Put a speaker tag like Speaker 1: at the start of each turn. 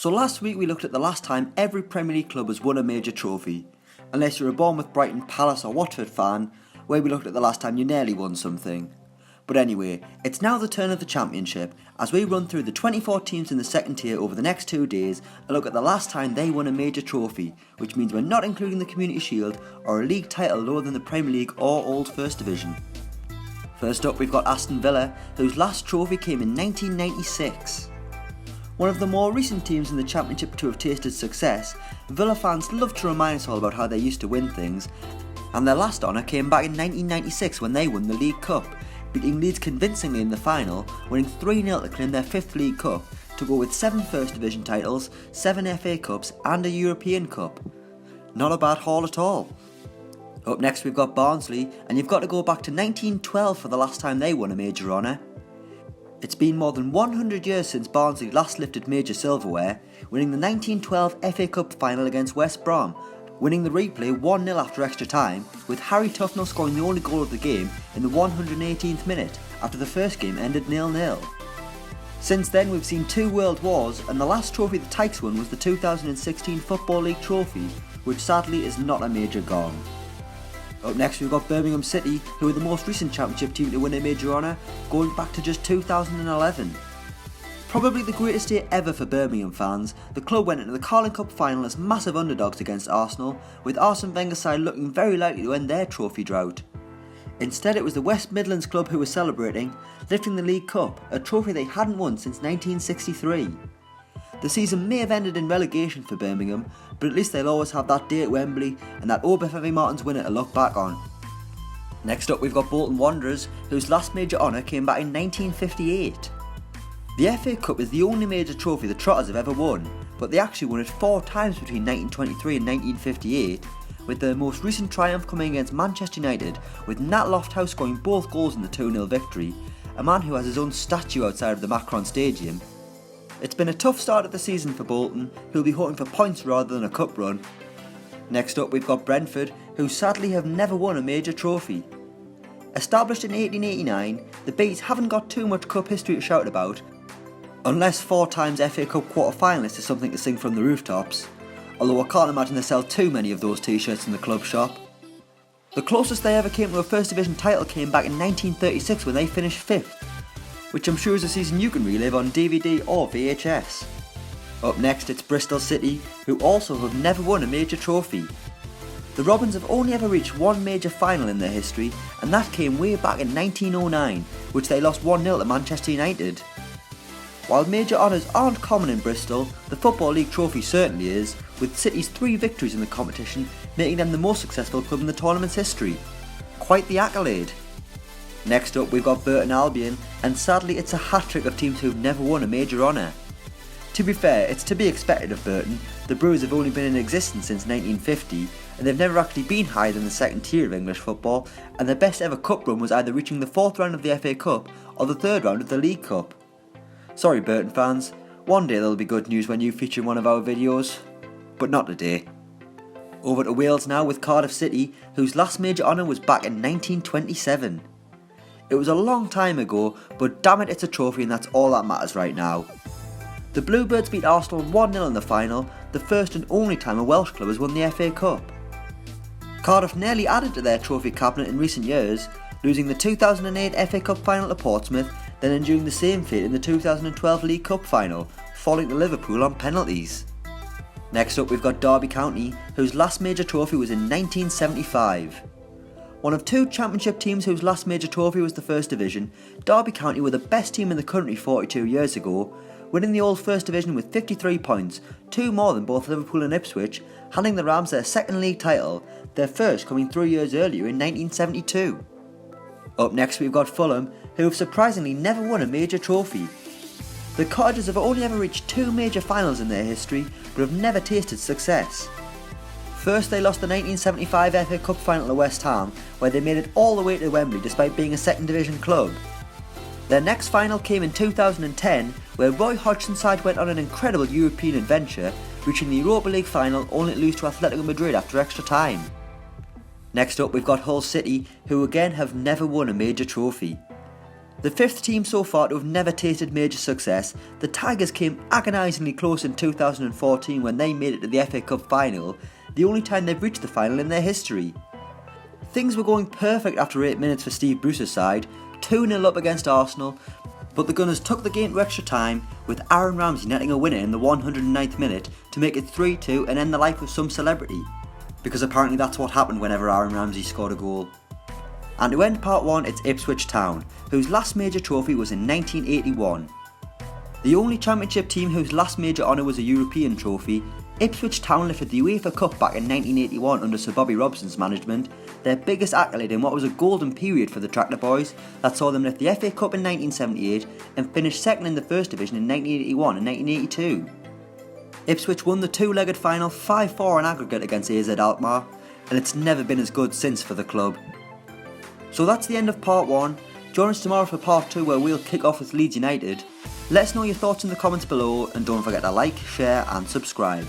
Speaker 1: So last week we looked at the last time every Premier League club has won a major trophy, unless you're a Bournemouth, Brighton, Palace or Watford fan, where we looked at the last time you nearly won something. But anyway, it's now the turn of the Championship as we run through the 24 teams in the second tier over the next 2 days and look at the last time they won a major trophy, which means we're not including the Community Shield or a league title lower than the Premier League or Old First Division. First up we've got Aston Villa, whose last trophy came in 1996. One of the more recent teams in the Championship to have tasted success, Villa fans love to remind us all about how they used to win things, and their last honour came back in 1996 when they won the League Cup, beating Leeds convincingly in the final, winning 3-0 to claim their 5th League Cup, to go with 7 First Division titles, 7 FA Cups and a European Cup. Not a bad haul at all. Up next we've got Barnsley, and you've got to go back to 1912 for the last time they won a major honour. It's been more than 100 years since Barnsley last lifted major silverware, winning the 1912 FA Cup final against West Brom, winning the replay 1-0 after extra time, with Harry Tufnell scoring the only goal of the game in the 118th minute after the first game ended 0-0. Since then we've seen 2 World Wars, and the last trophy the Tykes won was the 2016 Football League trophy, which sadly is not a major gong. Up next we've got Birmingham City, who are the most recent Championship team to win a major honour, going back to just 2011. Probably the greatest day ever for Birmingham fans, the club went into the Carling Cup final as massive underdogs against Arsenal, with Arsene Wenger's side looking very likely to end their trophy drought. Instead it was the West Midlands club who were celebrating, lifting the League Cup, a trophy they hadn't won since 1963. The season may have ended in relegation for Birmingham, but at least they'll always have that day at Wembley and that Obafemi Martins winner to look back on. Next up we've got Bolton Wanderers, whose last major honour came back in 1958. The FA Cup is the only major trophy the Trotters have ever won, but they actually won it 4 times between 1923 and 1958, with their most recent triumph coming against Manchester United, with Nat Lofthouse scoring both goals in the 2-0 victory, a man who has his own statue outside of the Macron Stadium. It's been a tough start of the season for Bolton, who'll be hoping for points rather than a cup run. Next up we've got Brentford, who sadly have never won a major trophy. Established in 1889, the Bees haven't got too much cup history to shout about, unless 4 times FA Cup quarter-finalists is something to sing from the rooftops, although I can't imagine they sell too many of those t-shirts in the club shop. The closest they ever came to a First Division title came back in 1936 when they finished 5th, which I'm sure is a season you can relive on DVD or VHS. Up next it's Bristol City, who also have never won a major trophy. The Robins have only ever reached 1 major final in their history, and that came way back in 1909, which they lost 1-0 to Manchester United. While major honours aren't common in Bristol, the Football League trophy certainly is, with City's 3 victories in the competition making them the most successful club in the tournament's history. Quite the accolade. Next up we've got Burton Albion, and sadly it's a hat-trick of teams who've never won a major honour. To be fair, it's to be expected of Burton. The Brewers have only been in existence since 1950, and they've never actually been higher than the second tier of English football, and their best ever cup run was either reaching the 4th round of the FA Cup or the 3rd round of the League Cup. Sorry Burton fans, one day there'll be good news when you feature in one of our videos, but not today. Over to Wales now with Cardiff City, whose last major honour was back in 1927. It was a long time ago, but damn it it's a trophy and that's all that matters right now. The Bluebirds beat Arsenal 1-0 in the final, the first and only time a Welsh club has won the FA Cup. Cardiff nearly added to their trophy cabinet in recent years, losing the 2008 FA Cup final to Portsmouth, then enduring the same fate in the 2012 League Cup final, falling to Liverpool on penalties. Next up we've got Derby County, whose last major trophy was in 1975. One of 2 Championship teams whose last major trophy was the First Division, Derby County were the best team in the country 42 years ago, winning the Old First Division with 53 points, 2 more than both Liverpool and Ipswich, handing the Rams their 2nd league title, their first coming 3 years earlier in 1972. Up next we've got Fulham, who have surprisingly never won a major trophy. The Cottagers have only ever reached 2 major finals in their history, but have never tasted success. First they lost the 1975 FA Cup final to West Ham, where they made it all the way to Wembley despite being a 2nd Division club. Their next final came in 2010, where Roy Hodgson's side went on an incredible European adventure, reaching the Europa League final only to lose to Atletico Madrid after extra time. Next up we've got Hull City, who again have never won a major trophy. The 5th team so far to have never tasted major success, the Tigers came agonisingly close in 2014 when they made it to the FA Cup final, the only time they've reached the final in their history. Things were going perfect after 8 minutes for Steve Bruce's side, 2-0 up against Arsenal, but the Gunners took the game to extra time with Aaron Ramsey netting a winner in the 109th minute to make it 3-2 and end the life of some celebrity, because apparently that's what happened whenever Aaron Ramsey scored a goal. And to end part 1, it's Ipswich Town, whose last major trophy was in 1981. The only championship team whose last major honour was a European trophy, Ipswich Town lifted the UEFA Cup back in 1981 under Sir Bobby Robson's management, their biggest accolade in what was a golden period for the Tractor Boys that saw them lift the FA Cup in 1978 and finish second in the First Division in 1981 and 1982. Ipswich won the two-legged final 5-4 on aggregate against AZ Alkmaar, and it's never been as good since for the club. So that's the end of part 1. Join us tomorrow for part 2 where we'll kick off with Leeds United. Let us know your thoughts in the comments below and don't forget to like, share and subscribe.